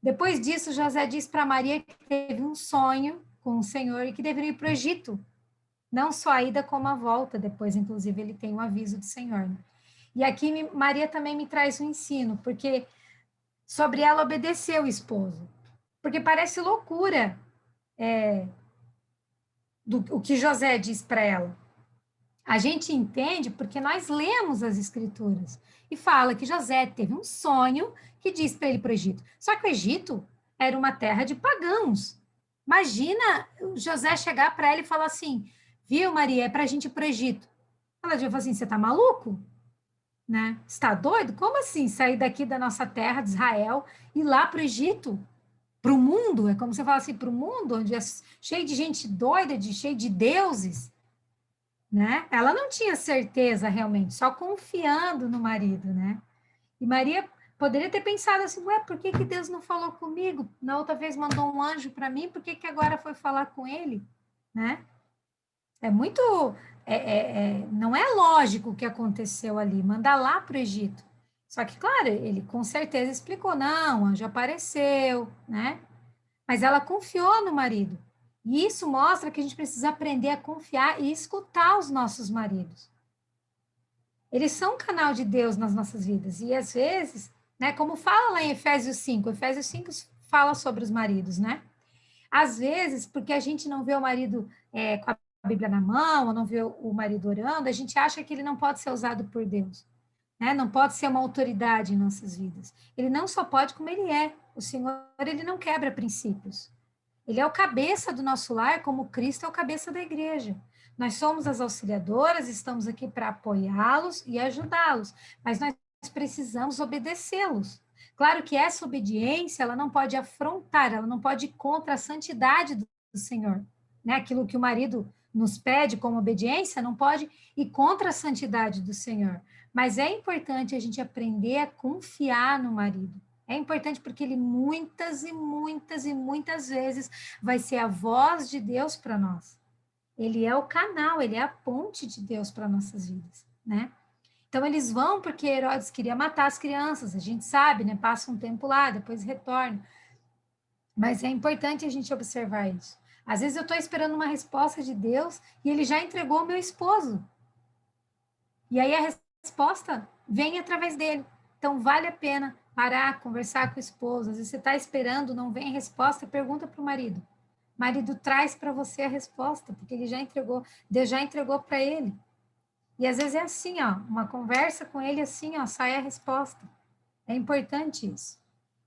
Depois disso, José diz para Maria que teve um sonho com o Senhor e que deveria ir para o Egito. Não só a ida, como a volta. Depois, inclusive, ele tem um aviso do Senhor. Né? E aqui, Maria também me traz um ensino, porque sobre ela obedecer o esposo. Porque parece loucura o que José diz para ela. A gente entende porque nós lemos as escrituras e fala que José teve um sonho que diz para ele para o Egito. Só que o Egito era uma terra de pagãos. Imagina José chegar para ela e falar assim: viu, Maria, é para a gente ir para o Egito. Ela já falou assim: você está maluco? Né? Está doido? Como assim sair daqui da nossa terra de Israel e ir lá para o Egito? Para o mundo? É como você fala assim: para o mundo, onde é cheio de gente doida, cheio de deuses. Né? Ela não tinha certeza realmente, só confiando no marido, né? E Maria poderia ter pensado assim, ué, por que que Deus não falou comigo? Na outra vez mandou um anjo para mim, por que que agora foi falar com ele? Né? É muito, não é lógico o que aconteceu ali, mandar lá para o Egito. Só que, claro, ele com certeza explicou, não, o anjo apareceu, né? Mas ela confiou no marido. E isso mostra que a gente precisa aprender a confiar e escutar os nossos maridos. Eles são um canal de Deus nas nossas vidas. E às vezes, né, como fala lá em Efésios 5 fala sobre os maridos, né? Às vezes, porque a gente não vê o marido com a Bíblia na mão, ou não vê o marido orando, a gente acha que ele não pode ser usado por Deus. Né? Não pode ser uma autoridade em nossas vidas. Ele não só pode como ele é. O Senhor, ele não quebra princípios. Ele é o cabeça do nosso lar, como Cristo é o cabeça da igreja. Nós somos as auxiliadoras, estamos aqui para apoiá-los e ajudá-los, mas nós precisamos obedecê-los. Claro que essa obediência, ela não pode afrontar, ela não pode ir contra a santidade do Senhor. Né? Aquilo que o marido nos pede como obediência, não pode ir contra a santidade do Senhor. Mas é importante a gente aprender a confiar no marido. É importante porque ele muitas e muitas e muitas vezes vai ser a voz de Deus para nós. Ele é o canal, ele é a ponte de Deus para nossas vidas, né? Então, eles vão porque Herodes queria matar as crianças, a gente sabe, né? Passa um tempo lá, depois retorna. Mas é importante a gente observar isso. Às vezes eu estou esperando uma resposta de Deus e ele já entregou o meu esposo. E aí a resposta vem através dele. Então, vale a pena parar, conversar com o esposo. Às vezes você está esperando, não vem a resposta, pergunta para o marido. O marido traz para você a resposta, porque ele já entregou, Deus já entregou para ele. E às vezes é assim, ó, uma conversa com ele assim, ó, sai a resposta. É importante isso.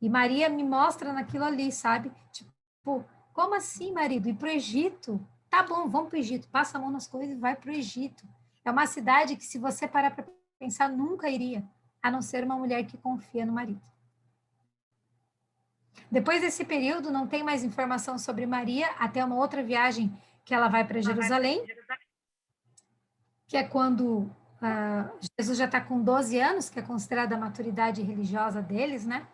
E Maria me mostra naquilo ali, sabe? Tipo, como assim, marido? Ir para o Egito? Tá bom, vamos para o Egito. Passa a mão nas coisas e vai para o Egito. É uma cidade que, se você parar para pensar, nunca iria, a não ser uma mulher que confia no marido. Depois desse período, não tem mais informação sobre Maria, até uma outra viagem que ela vai para Jerusalém, que é quando Jesus já está com 12 anos, que é considerada a maturidade religiosa deles, né?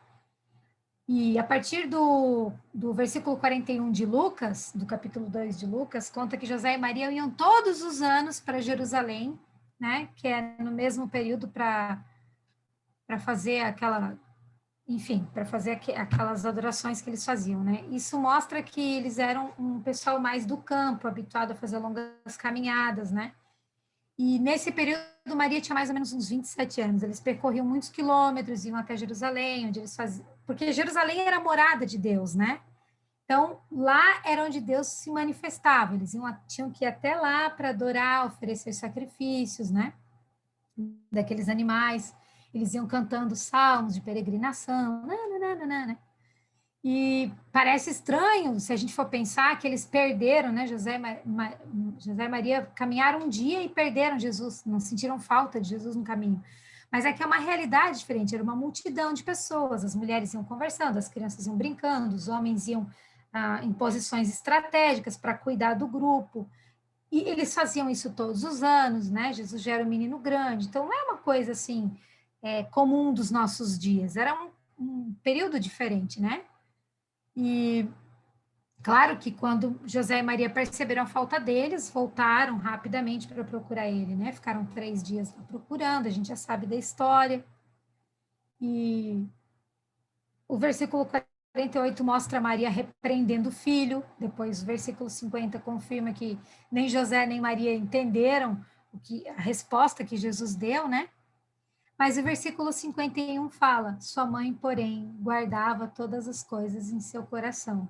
E a partir do versículo 41 de Lucas, do capítulo 2 de Lucas, conta que José e Maria iam todos os anos para Jerusalém, né? Que é no mesmo período para fazer aquela, enfim, para fazer aquelas adorações que eles faziam, né? Isso mostra que eles eram um pessoal mais do campo, habituado a fazer longas caminhadas, né? E nesse período, Maria tinha mais ou menos uns 27 anos. Eles percorriam muitos quilômetros, iam até Jerusalém, onde eles faziam. Porque Jerusalém era a morada de Deus, né? Então, lá era onde Deus se manifestava. Eles tinham que ir até lá para adorar, oferecer sacrifícios, né? Daqueles animais. Eles iam cantando salmos de peregrinação, né? E parece estranho, se a gente for pensar, que eles perderam, né? José e Maria caminharam um dia e perderam Jesus, não sentiram falta de Jesus no caminho. Mas é que é uma realidade diferente, era uma multidão de pessoas, as mulheres iam conversando, as crianças iam brincando, os homens iam em posições estratégicas para cuidar do grupo. E eles faziam isso todos os anos, né? Jesus já era um menino grande, então não é uma coisa assim comum dos nossos dias, era um período diferente, né? E claro que quando José e Maria perceberam a falta deles, voltaram rapidamente para procurar ele, né? Ficaram 3 dias lá procurando, a gente já sabe da história. E o versículo 48 mostra Maria repreendendo o filho, depois o versículo 50 confirma que nem José nem Maria entenderam a resposta que Jesus deu, né? Mas o versículo 51 fala: sua mãe, porém, guardava todas as coisas em seu coração.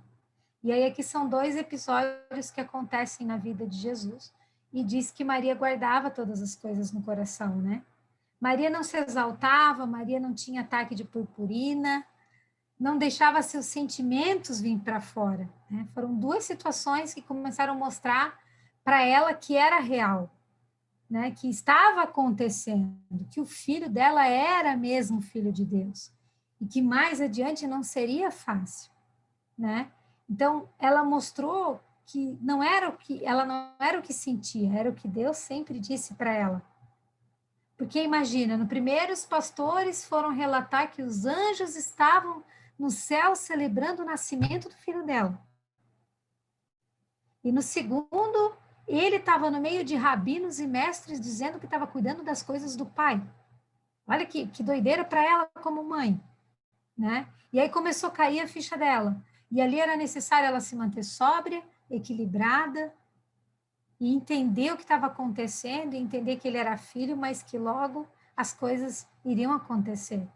E aí aqui são 2 episódios que acontecem na vida de Jesus e diz que Maria guardava todas as coisas no coração, né? Maria não se exaltava, Maria não tinha ataque de purpurina, não deixava seus sentimentos vir para fora, né? Foram 2 situações que começaram a mostrar para ela que era real, né? Que estava acontecendo, que o filho dela era mesmo filho de Deus e que mais adiante não seria fácil, né? Então, ela mostrou que ela não era o que sentia, era o que Deus sempre disse para ela. Porque imagina, no primeiro os pastores foram relatar que os anjos estavam no céu celebrando o nascimento do filho dela. E no segundo, ele estava no meio de rabinos e mestres dizendo que estava cuidando das coisas do pai. Olha que doideira para ela como mãe, né? E aí começou a cair a ficha dela. E ali era necessário ela se manter sóbria, equilibrada, e entender o que estava acontecendo, e entender que ele era filho, mas que logo as coisas iriam acontecer.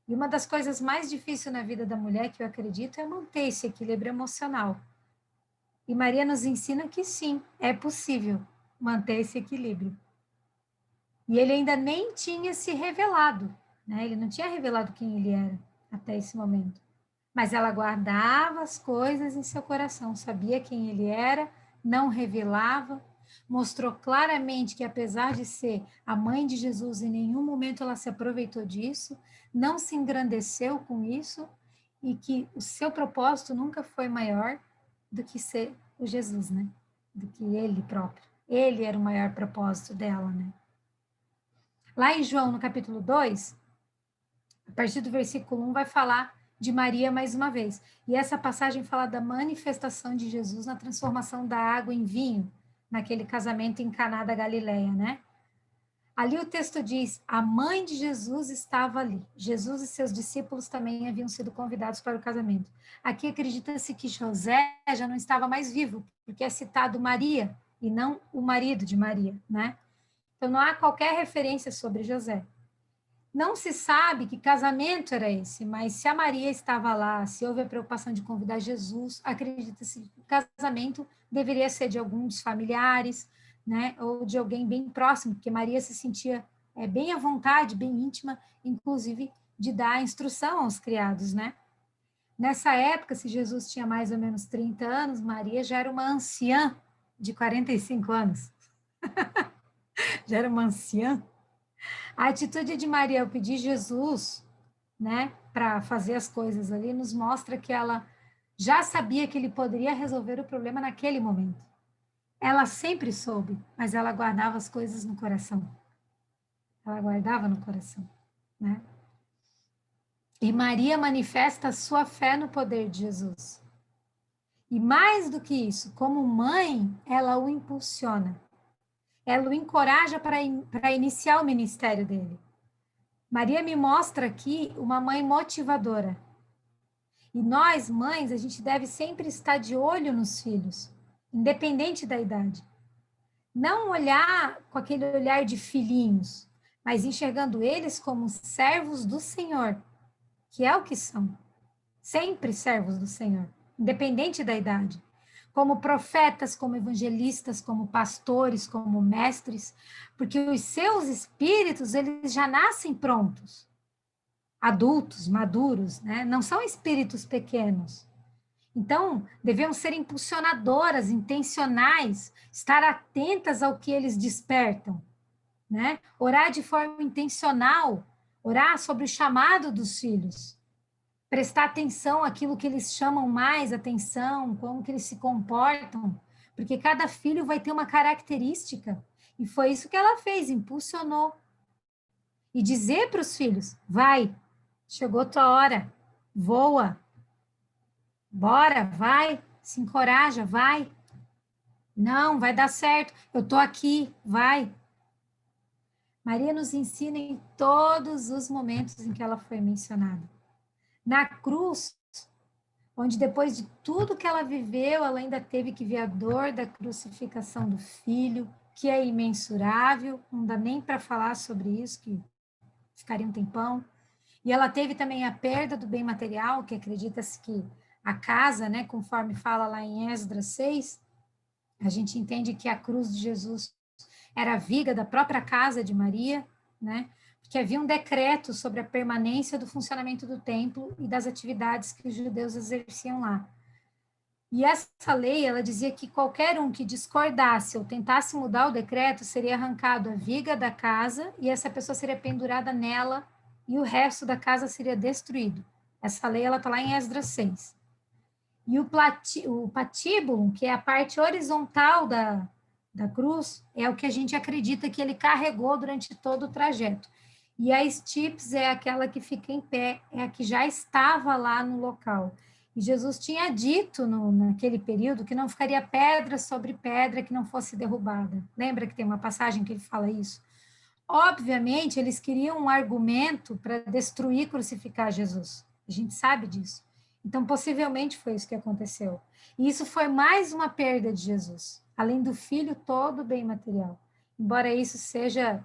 E uma das coisas mais difíceis na vida da mulher, que eu acredito, é manter esse equilíbrio emocional. E Maria nos ensina que sim, é possível manter esse equilíbrio. E ele ainda nem tinha se revelado, né? Ele não tinha revelado quem ele era até esse momento. Mas ela guardava as coisas em seu coração, sabia quem ele era, não revelava, mostrou claramente que, apesar de ser a mãe de Jesus, em nenhum momento ela se aproveitou disso, não se engrandeceu com isso, e que o seu propósito nunca foi maior do que ser o Jesus, né? Do que ele próprio. Ele era o maior propósito dela, né? Lá em João, no capítulo 2, a partir do versículo 1, vai falar de Maria mais uma vez. E essa passagem fala da manifestação de Jesus na transformação da água em vinho, naquele casamento em Caná da Galileia, né? Ali o texto diz: a mãe de Jesus estava ali. Jesus e seus discípulos também haviam sido convidados para o casamento. Aqui acredita-se que José já não estava mais vivo, porque é citado Maria e não o marido de Maria, né? Então não há qualquer referência sobre José. Não se sabe que casamento era esse, mas se a Maria estava lá, se houve a preocupação de convidar Jesus, acredita-se que o casamento deveria ser de algum dos familiares, né, ou de alguém bem próximo, porque Maria se sentia bem à vontade, bem íntima, inclusive de dar instrução aos criados, né? Nessa época, se Jesus tinha mais ou menos 30 anos, Maria já era uma anciã de 45 anos. Já era uma anciã. A atitude de Maria ao pedir Jesus, né, para fazer as coisas ali, nos mostra que ela já sabia que ele poderia resolver o problema naquele momento. Ela sempre soube, mas ela guardava as coisas no coração. Ela guardava no coração, né? E Maria manifesta a sua fé no poder de Jesus. E mais do que isso, como mãe, ela o impulsiona. Ela o encoraja para iniciar o ministério dele. Maria me mostra aqui uma mãe motivadora. E nós, mães, a gente deve sempre estar de olho nos filhos, independente da idade. Não olhar com aquele olhar de filhinhos, mas enxergando eles como servos do Senhor, que é o que são. Sempre servos do Senhor, independente da idade. Como profetas, como evangelistas, como pastores, como mestres, porque os seus espíritos, eles já nascem prontos. Adultos, maduros, né? Não são espíritos pequenos. Então, devemos ser impulsionadoras, intencionais, estar atentas ao que eles despertam, né? Orar de forma intencional, orar sobre o chamado dos filhos, prestar atenção àquilo que eles chamam mais atenção, como que eles se comportam, porque cada filho vai ter uma característica, e foi isso que ela fez, impulsionou. E dizer para os filhos, vai, chegou tua hora, voa, bora, vai, se encoraja, vai. Não, vai dar certo, eu estou aqui, vai. Maria nos ensina em todos os momentos em que ela foi mencionada. Na cruz, onde depois de tudo que ela viveu, ela ainda teve que ver a dor da crucificação do filho, que é imensurável, não dá nem para falar sobre isso, que ficaria um tempão. E ela teve também a perda do bem material, que acredita-se que a casa, né, conforme fala lá em Esdras 6, a gente entende que a cruz de Jesus era a viga da própria casa de Maria, né? Porque havia um decreto sobre a permanência do funcionamento do templo e das atividades que os judeus exerciam lá. E essa lei, ela dizia que qualquer um que discordasse ou tentasse mudar o decreto seria arrancado a viga da casa e essa pessoa seria pendurada nela e o resto da casa seria destruído. Essa lei, ela está lá em Esdras 6. E o patíbulo, que é a parte horizontal da cruz, é o que a gente acredita que ele carregou durante todo o trajeto. E a estips é aquela que fica em pé, é a que já estava lá no local. E Jesus tinha dito naquele período que não ficaria pedra sobre pedra que não fosse derrubada. Lembra que tem uma passagem que ele fala isso? Obviamente, eles queriam um argumento para destruir, crucificar Jesus. A gente sabe disso. Então, possivelmente foi isso que aconteceu. E isso foi mais uma perda de Jesus, além do filho todo bem material. Embora isso seja,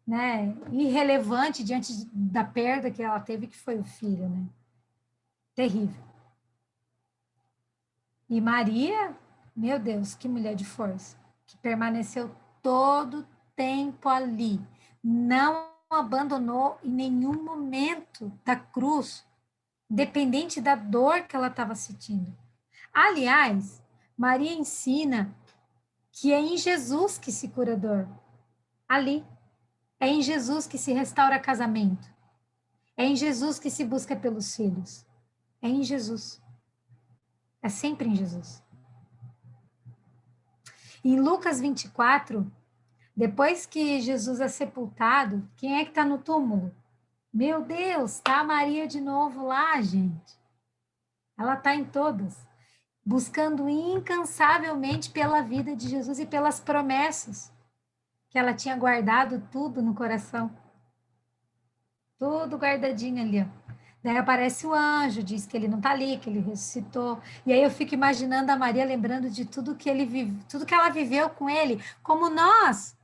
né, irrelevante diante da perda que ela teve, que foi o filho, né? Terrível. E Maria, meu Deus, que mulher de força, que permaneceu todo o tempo ali, não abandonou em nenhum momento da cruz, dependente da dor que ela estava sentindo. Aliás, Maria ensina que é em Jesus que se cura a dor. Ali. É em Jesus que se restaura casamento. É em Jesus que se busca pelos filhos. É em Jesus. É sempre em Jesus. Em Lucas 24, depois que Jesus é sepultado, quem é que está no túmulo? Meu Deus, está a Maria de novo lá, gente. Ela está em todas. buscando incansavelmente pela vida de Jesus e pelas promessas, que ela tinha guardado tudo no coração. Tudo guardadinho ali, ó. Daí aparece o anjo, diz que ele não está ali, que ele ressuscitou. E aí eu fico imaginando a Maria lembrando de tudo que tudo que ela viveu com ele, como nós,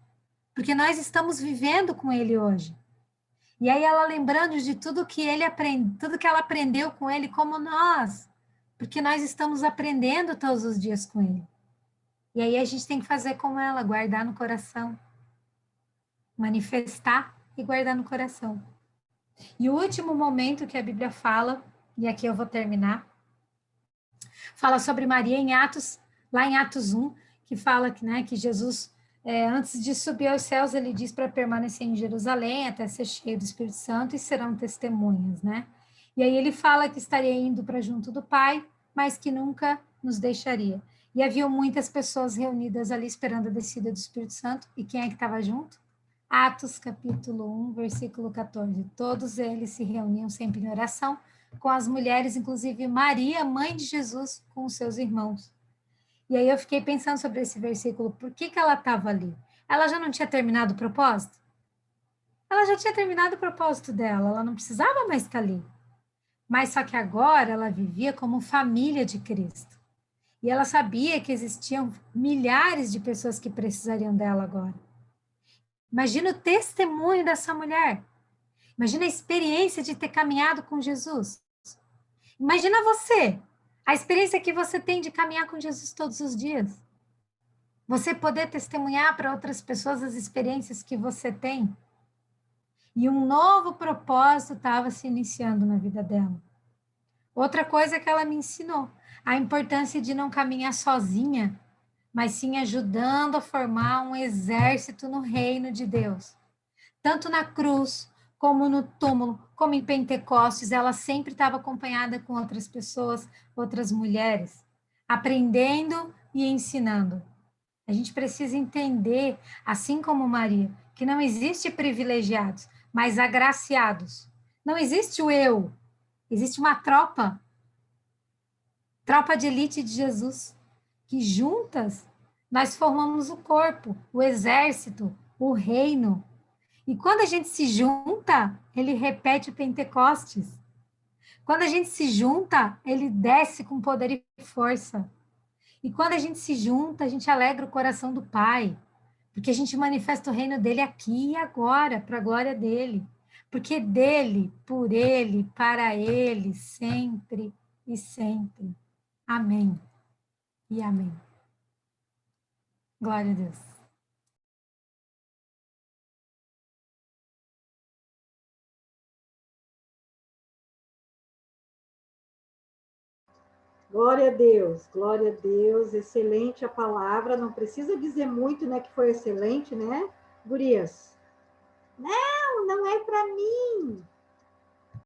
porque nós estamos vivendo com ele hoje. E aí ela lembrando de tudo que ele aprende, tudo que ela aprendeu com ele, como nós, porque nós estamos aprendendo todos os dias com ele. E aí a gente tem que fazer como ela, guardar no coração, manifestar e guardar no coração. E o último momento que a Bíblia fala, e aqui eu vou terminar, fala sobre Maria em Atos, lá em Atos 1, que fala que, né, que Jesus, antes de subir aos céus, ele diz para permanecer em Jerusalém até ser cheio do Espírito Santo e serão testemunhas, né? E aí ele fala que estaria indo para junto do Pai, mas que nunca nos deixaria. E havia muitas pessoas reunidas ali esperando a descida do Espírito Santo. E quem é que estava junto? Atos capítulo 1, versículo 14. Todos eles se reuniam sempre em oração, com as mulheres, inclusive Maria, mãe de Jesus, com os seus irmãos. E aí eu fiquei pensando sobre esse versículo, por que ela estava ali? Ela já não tinha terminado o propósito? Ela já tinha terminado o propósito dela, ela não precisava mais estar ali. Mas só que agora ela vivia como família de Cristo. E ela sabia que existiam milhares de pessoas que precisariam dela agora. Imagina o testemunho dessa mulher. Imagina a experiência de ter caminhado com Jesus. Imagina você, a experiência que você tem de caminhar com Jesus todos os dias. Você poder testemunhar para outras pessoas as experiências que você tem. E um novo propósito estava se iniciando na vida dela. Outra coisa que ela me ensinou, a importância de não caminhar sozinha, mas sim ajudando a formar um exército no reino de Deus. Tanto na cruz, como no túmulo, como em Pentecostes, ela sempre estava acompanhada com outras pessoas, outras mulheres, aprendendo e ensinando. A gente precisa entender, assim como Maria, que não existe privilegiados, mas agraciados. Não existe o eu, existe uma tropa, tropa de elite de Jesus, que juntas nós formamos o corpo, o exército, o reino. E quando a gente se junta, ele repete o Pentecostes. Quando a gente se junta, ele desce com poder e força. E quando a gente se junta, a gente alegra o coração do Pai, porque a gente manifesta o reino dele aqui e agora, para a glória dele. Porque dele, por ele, para ele, sempre e sempre. Amém e amém. Glória a Deus. Glória a Deus, excelente a palavra, não precisa dizer muito, né, que foi excelente, né, gurias? Não, não é para mim.